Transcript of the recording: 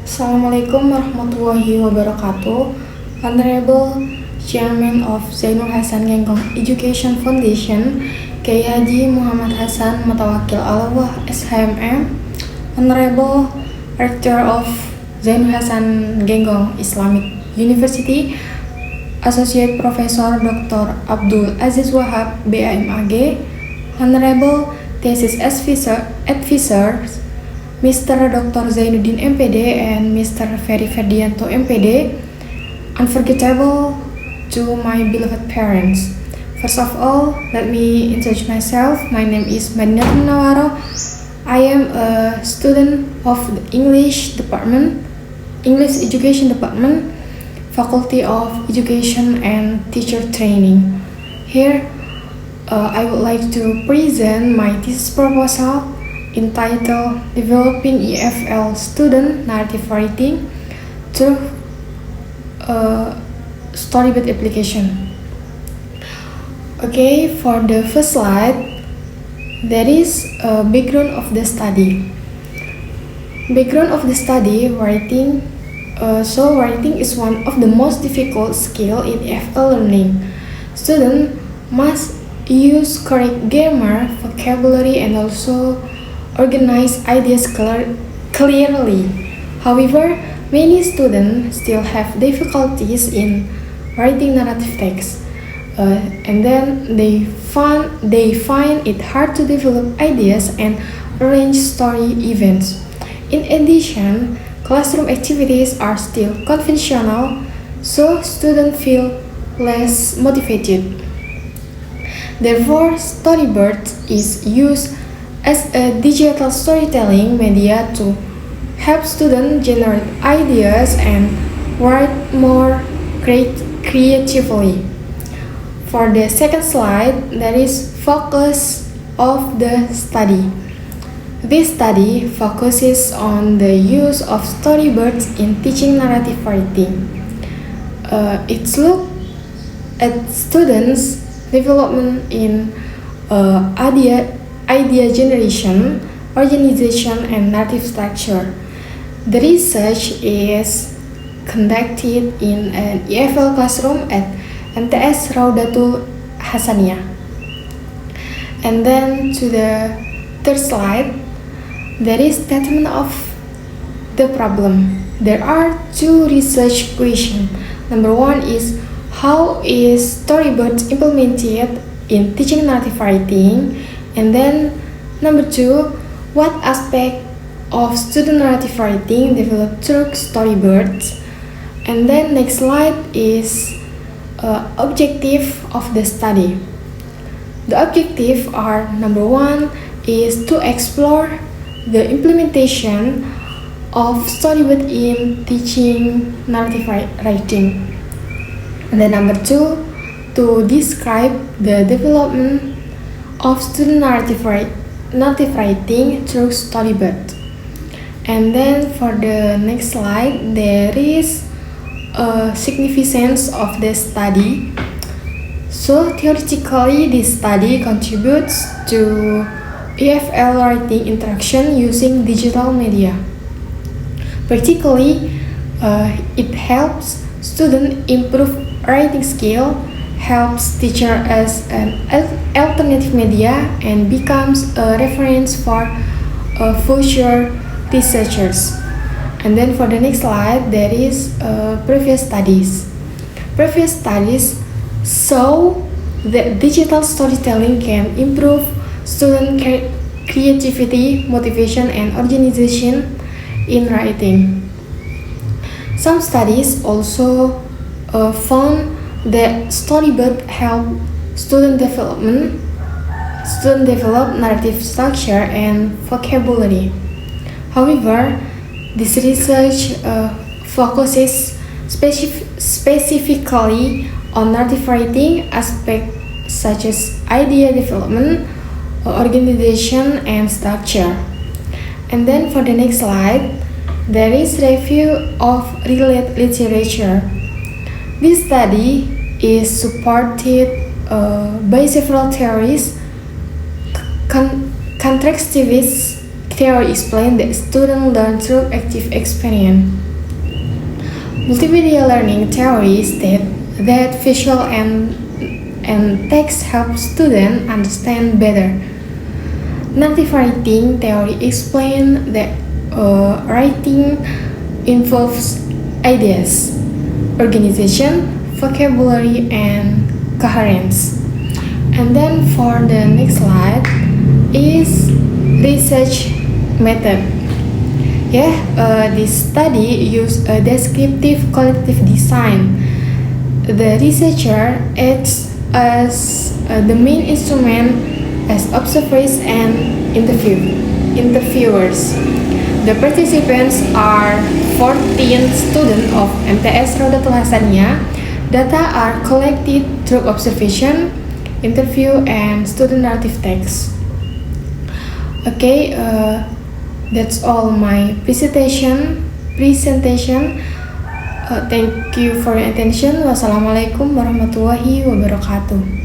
Assalamualaikum warahmatullahi wabarakatuh. Honorable Chairman of Zainul Hasan Genggong Education Foundation, Kiai Haji Muhammad Hasan Mutawakil Alawah SHMM, Honorable Rector of Zainul Hasan Genggong Islamic University, Associate Professor Dr. Abdul Aziz Wahab BAMAG, Honorable Thesis Advisors Mr. Dr. Zainuddin MPD and Mr. Ferry Ferdianto MPD, unforgettable to my beloved parents. First of all, let me introduce myself. My name is Madinah Munawaro. I am a student of the English Education Department, Faculty of Education and Teacher Training. Here, I would like to present my thesis proposal entitled Developing EFL Student Narrative Writing Through Storyboard Application. Okay, for the first slide, there is a background of the study. Background of the study, writing. Writing is one of the most difficult skill in EFL learning. Students must use correct grammar, vocabulary, and also organize ideas clearly. However, many students still have difficulties in writing narrative text, and then they find it hard to develop ideas and arrange story events. In addition, classroom activities are still conventional, so students feel less motivated. Therefore, storyboard is used as a digital storytelling media to help students generate ideas and write more creatively. For the second slide, there is focus of the study. This study focuses on the use of storyboards in teaching narrative writing. It looks at students' development in idea generation, organization, and narrative structure. The research is conducted in an EFL classroom at MTS Raudatul Hasaniyah. And then to the third slide, there is statement of the problem. There are two research questions. Number one is, how is storyboard implemented in teaching narrative writing? And then number two, what aspect of student narrative writing developed through storyboards? And then next slide is objective of the study. The objective are, number one is to explore the implementation of storyboard in teaching narrative writing. And then number two, to describe the development of student narrative writing through storyboard. And then for the next slide, there is a significance of the study. So theoretically, this study contributes to EFL writing interaction using digital media. Practically, it helps students improve writing skill, helps teacher as an alternative media, and becomes a reference for future researchers. And then for the next slide, there is previous studies. Previous studies show that digital storytelling can improve student creativity, motivation, and organization in writing. Some studies also found that storyboard help student develop narrative structure and vocabulary. However, this research focuses specifically on narrative writing aspects such as idea development, organization, and structure. And then for the next slide, there is review of related literature. This study is supported by several theories, constructivist theory explains that students learn through active experience. Multimedia learning theory states that visual and text help students understand better. Native writing theory explains that writing involves ideas, organization, vocabulary, and coherence. And then for the next slide is research method. This study used a descriptive collective design. The researcher acts as the main instrument as observers and interviewers. The participants are 14 students of MTS Raudatul Hasaniyah. Data are collected through observation, interview, and student narrative text. That's all my presentation. Thank you for your attention. Wassalamualaikum warahmatullahi wabarakatuh.